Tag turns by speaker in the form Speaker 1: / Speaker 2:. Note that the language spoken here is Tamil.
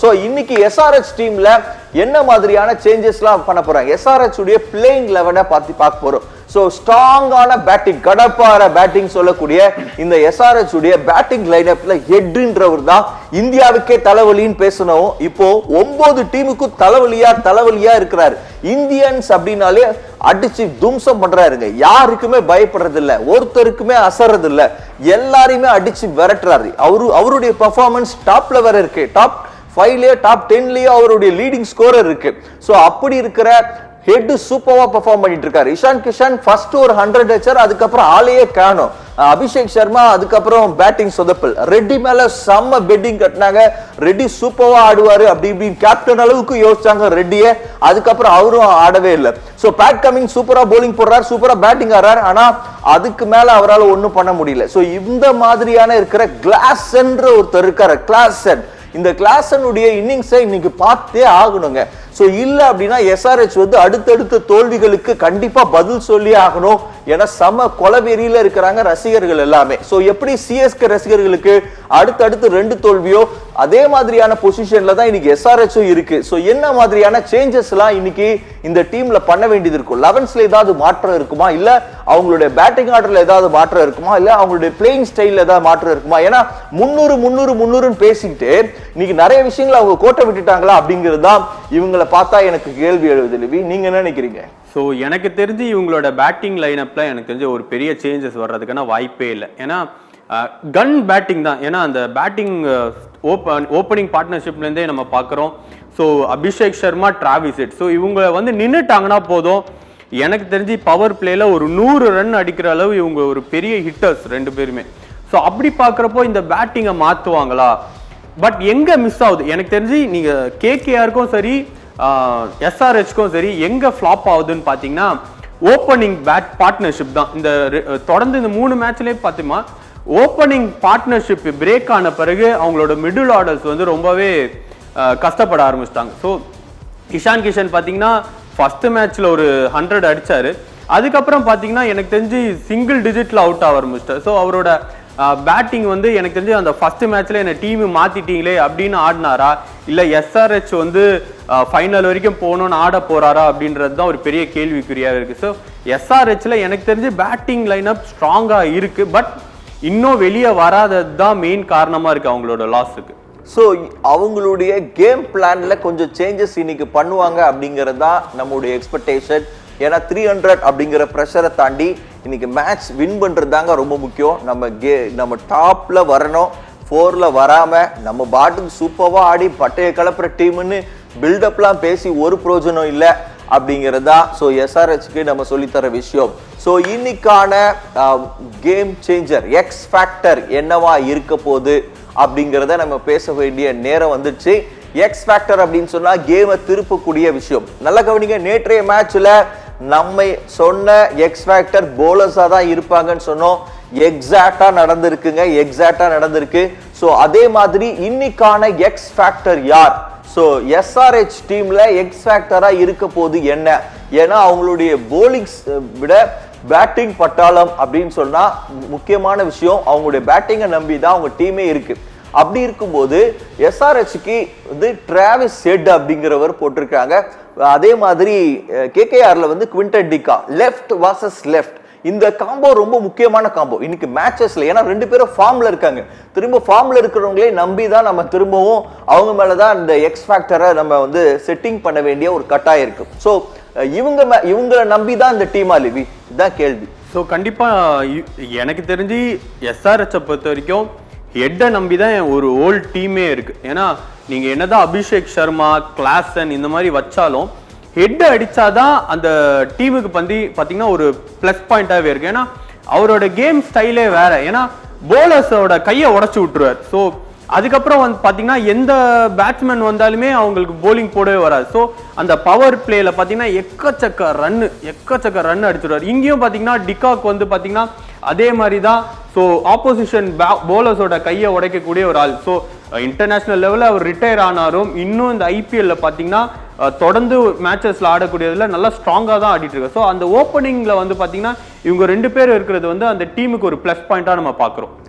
Speaker 1: So இன்னைக்கு SRH டீம்ல என்ன மாதிரியான சேஞ்சஸ்லாம் பண்ண போறாங்க SRH உடைய பிளேயிங் 11 பார்க்க போறோம். சோ ஸ்ட்ராங்கான பேட்டிங் கடப்பார பேட்டிங் சொல்லக்கூடிய இந்த SRH உடைய பேட்டிங் லைனப்ல ஹெட்ன்றவர் தான் இந்தியாவுக்கே தலைவலின்னு பேசணும். இப்போ 9 டீமுக்கு தலைவலியா இருக்கிறாரு. இந்தியன்ஸ் அப்படினாலே அடிச்சு தும்சம் பண்றாருங்க. யாருக்குமே பயப்படுறது இல்ல, ஒருத்தருக்குமே அசறது இல்ல, எல்லாரையுமே அடிச்சு விரட்டுறாரு. அவருடைய பெர்ஃபார்மன்ஸ் டாப்ல வர இருக்கு. டாப் 5லயே டாப் 10லயே அவருடைய லீடிங் ஸ்கோரர் இருக்கு. சோ அப்படி இருக்கிற ஹெட் சூப்பரா பெர்ஃபார்ம் பண்ணிட்டு இருக்காரு. இஷான் கிஷன் ஃபர்ஸ்ட் ஒரு 100 அடிச்சார், அதுக்கப்புறம் ஆளையே காணோம். அபிஷேக் சர்மா அதுக்கப்புறம் பேட்டிங் சொதப்பல். ரெட்டி மேல செம்ம பெட்டிங் கட்டினாங்க. ரெட்டி சூப்பரா ஆடுவாரு அப்படி இப்படின்னு கேப்டன் அளவுக்கு யோசிச்சாங்க ரெட்டியே. அதுக்கப்புறம் அவரும் ஆடவே இல்லை. சோ பேட் கமிங் சூப்பரா போலிங் போடுறாரு, சூப்பரா பேட்டிங் ஆடுறாரு. ஆனா அதுக்கு மேல அவரால் ஒன்னும் பண்ண முடியல. சோ இந்த மாதிரியான இருக்கிற கிளாஸ்ன்ற ஒருத்தர் இருக்காரு, கிளாசன். இந்த கிளாசனுடைய இன்னிங்ஸை இன்னைக்கு பார்த்தே ஆகணுங்க. சோ இல்ல அப்படின்னா SRH வந்து அடுத்தடுத்த தோல்விகளுக்கு கண்டிப்பா பதில் சொல்லி ஆகணும். ஏன்னா சம கொலவெறியில இருக்கிறாங்க ரசிகர்கள் எல்லாமே. சோ எப்படி CSK ரசிகர்களுக்கு அடுத்தடுத்து 2 தோல்வியோ அதே மாதிரியான பொசிஷன்ல தான் இன்னைக்கு SRH இருக்கு. சோ என்ன மாதிரியான சேஞ்சஸ் எல்லாம் இன்னைக்கு இந்த டீம்ல பண்ண வேண்டியது இருக்கும்? 11ஸ்ல ஏதாவது மாற்றம் இருக்குமா, இல்ல அவங்களுடைய பேட்டிங் ஆர்டர்ல ஏதாவது மாற்றம் இருக்குமா, இல்ல அவங்களுடைய பிளேயிங் ஸ்டைல்ல ஏதாவது மாற்றம் இருக்குமா? ஏன்னா 300 பேசிக்கிட்டு இன்னைக்கு நிறைய விஷயங்களை அவங்க கோட்டை விட்டுட்டாங்களா அப்படிங்கிறது தான் இவங்களை பார்த்தா எனக்கு கேள்வி எழுது. லிவி, நீங்க என்ன நினைக்கிறீங்க?
Speaker 2: ஸோ எனக்கு தெரிஞ்சு இவங்களோட பேட்டிங் லைனப்ல எனக்கு தெரிஞ்ச ஒரு பெரிய சேஞ்சஸ் வர்றதுக்கான வாய்ப்பே இல்லை. ஏன்னா கன் பேட்டிங் தான். ஏன்னா அந்த பேட்டிங் ஓப்பனிங் பார்ட்னர்ஷிப்லேருந்தே நம்ம பார்க்குறோம். So Abhishek Sharma, Travis head, so இவங்க வந்து நின்றுட்டாங்கன்னா போதும். எனக்கு தெரிஞ்சு பவர் பிளேல ஒரு 100 ரன் அடிக்கிற அளவு இவங்க ஒரு பெரிய ஹிட்டர்ஸ் 2 பேருமே. ஸோ அப்படி பார்க்குறப்போ இந்த பேட்டிங்கை மாற்றுவாங்களா? பட் எங்க மிஸ் ஆகுது எனக்கு தெரிஞ்சு, நீங்க KKRக்கும் சரி SRHக்கும் சரி எங்க ஃபிளாப் ஆகுதுன்னு பாத்தீங்கன்னா ஓப்பனிங் பேட் பார்ட்னர்ஷிப் தான். இந்த தொடர்ந்து இந்த 3 மேட்ச்லயே பாத்தீங்கன்னா ஓப்பனிங் பார்ட்னர்ஷிப் பிரேக் ஆன பிறகு அவங்களோட மிடில் ஆர்டர்ஸ் வந்து ரொம்பவே கஷ்டப்பட ஆரம்பிச்சிட்டாங்க. ஸோ இஷான் கிஷன் பாத்தீங்கன்னா ஃபர்ஸ்ட் மேட்ச்ல ஒரு 100 அடிச்சாரு. அதுக்கப்புறம் பாத்தீங்கன்னா எனக்கு தெரிஞ்சு சிங்கிள் டிஜிட்ல அவுட் ஆக ஆரம்பிச்சிட்டாரு. ஸோ அவரோட பேட்டிங் வந்து எனக்கு தெரிஞ்சு அந்த ஃபர்ஸ்ட் மேட்ச்ல என்ன டீம் மாத்திட்டீங்களே அப்படின்னு ஆடினாரா, இல்ல SRH வந்து ஃபைனல் வரைக்கும் போகணும்னு ஆட போறாரா அப்படின்றது தான் ஒரு பெரிய கேள்விக்குறியா இருக்கு. ஸோ SRHல எனக்கு தெரிஞ்சு பேட்டிங் லைனப் ஸ்ட்ராங்கா இருக்கு, பட் இன்னும் வெளியே வராதது தான் மெயின் காரணமா இருக்கு அவங்களோட லாஸுக்கு.
Speaker 1: ஸோ அவங்களுடைய கேம் பிளான்ல கொஞ்சம் சேஞ்சஸ் இன்னைக்கு பண்ணுவாங்க அப்படிங்கிறது தான் நம்மளுடைய எக்ஸ்பெக்டேஷன். ஏன்னா 300 அப்படிங்கிற ப்ரெஷரை தாண்டி இன்னைக்கு மேட்ச் வின் பண்றது தாங்க ரொம்ப முக்கியம். நம்ம டாப்ல வரணும், 4ல வராம நம்ம பாட்டுக்கு சூப்பரா ஆடி பட்டைய கலப்புற டீம்னு பில்டப்லாம் பேசி ஒரு பிரயோஜனம் இல்லை அப்படிங்கிறதா ஸோ SRHக்கு நம்ம சொல்லித்தர விஷயம். ஸோ இன்னைக்கான கேம் சேஞ்சர் எக்ஸ் ஃபேக்டர் என்னவா இருக்க போகுது அப்படிங்கிறத நம்ம பேச வேண்டிய நேரம் வந்துடுச்சு. எக்ஸ் ஃபேக்டர் அப்படின்னு சொன்னா கேமை திருப்பக்கூடிய விஷயம். நல்ல கவனிங்க, நேற்றைய மேட்ச்ல நம்ம சொன்ன எக்ஸ் ஃபேக்டர் போலர்ஸா தான் இருப்பாங்கன்னு சொன்னோம். எக்ஸாக்டா நடந்திருக்கு. சோ அதே மாதிரி இன்னைக்கான எக்ஸ் ஃபேக்டர் யார்? சோ SRH டீம்ல எக்ஸ் ஃபேக்டரா இருக்க போது என்ன? ஏன்னா அவங்களுடைய போலிங்ஸ் விட பேட்டிங் பட்டாளம் அப்படின்னு சொன்னா முக்கியமான விஷயம். அவங்களுடைய பேட்டிங்கை நம்பி தான் அவங்க டீமே இருக்கு. அப்படி இருக்கும்போது SRHக்கு வந்து டிராவிஸ் ஹெட் அப்படிங்கிறவர் போட்டிருக்காங்க. அதே மாதிரி KKRல வந்து Quinton Digha left versus left. இந்த காம்போ ரொம்ப முக்கியமான காம்போ இன்னைக்கு மேட்சஸ்ல. ஏன்னா 2 பேரும் ஃபார்ம்ல இருக்காங்க. திரும்ப ஃபார்ம்ல இருக்கிறவங்களே நம்பி தான் நம்ம திரும்பவும் அவங்க மேலதான் இந்த எக்ஸ் ஃபேக்டரை நம்ம வந்து செட்டிங் பண்ண வேண்டிய ஒரு கட்டாயம் இருக்கு. ஸோ இவங்களை நம்பி தான் இந்த டீமா லிவி, இதுதான் கேள்வி.
Speaker 2: ஸோ கண்டிப்பா எனக்கு தெரிஞ்சு SRHை பொறுத்த வரைக்கும் ஹெட்டை நம்பி தான் ஒரு ஓல்ட் டீமே இருக்கு. ஏன்னா நீங்க என்னதான் அபிஷேக் சர்மா, கிளாசன் இந்த மாதிரி வச்சாலும் ஹெட் அடிச்சாதான் அந்த டீமுக்கு பாத்தீங்கன்னா ஒரு பிளஸ் பாயிண்டாவே இருக்கு. ஏன்னா அவரோட கேம் ஸ்டைலே வேற. ஏன்னா போலர்ஸோட கையை உடைச்சு விட்டுருவார். ஸோ அதுக்கப்புறம் வந்து பாத்தீங்கன்னா எந்த பேட்ஸ்மேன் வந்தாலுமே அவங்களுக்கு போலிங் போடவே வராது. ஸோ அந்த பவர் பிளேல பாத்தீங்கன்னா எக்கச்சக்க ரன் அடிச்சிடுவார். இங்கேயும் பாத்தீங்கன்னா டிகாக் வந்து பாத்தீங்கன்னா அதே மாதிரி தான். ஸோ ஆப்போசிஷன் போலர்ஸோட கையை உடைக்கக்கூடிய ஒரு ஆள். ஸோ இன்டர்நேஷனல் லெவலில் அவர் ரிட்டையர் ஆனாரும் இன்னும் இந்த IPLல பார்த்தீங்கன்னா தொடர்ந்து மேட்சஸ்ல ஆடக்கூடியதுல நல்லா ஸ்ட்ராங்காக தான் ஆடிட்டு இருக்கு. ஸோ அந்த ஓப்பனிங்ல வந்து பார்த்தீங்கன்னா இவங்க 2 பேர் இருக்கிறது வந்து அந்த டீமுக்கு ஒரு ப்ளஸ் பாயிண்டா நம்ம பார்க்குறோம்.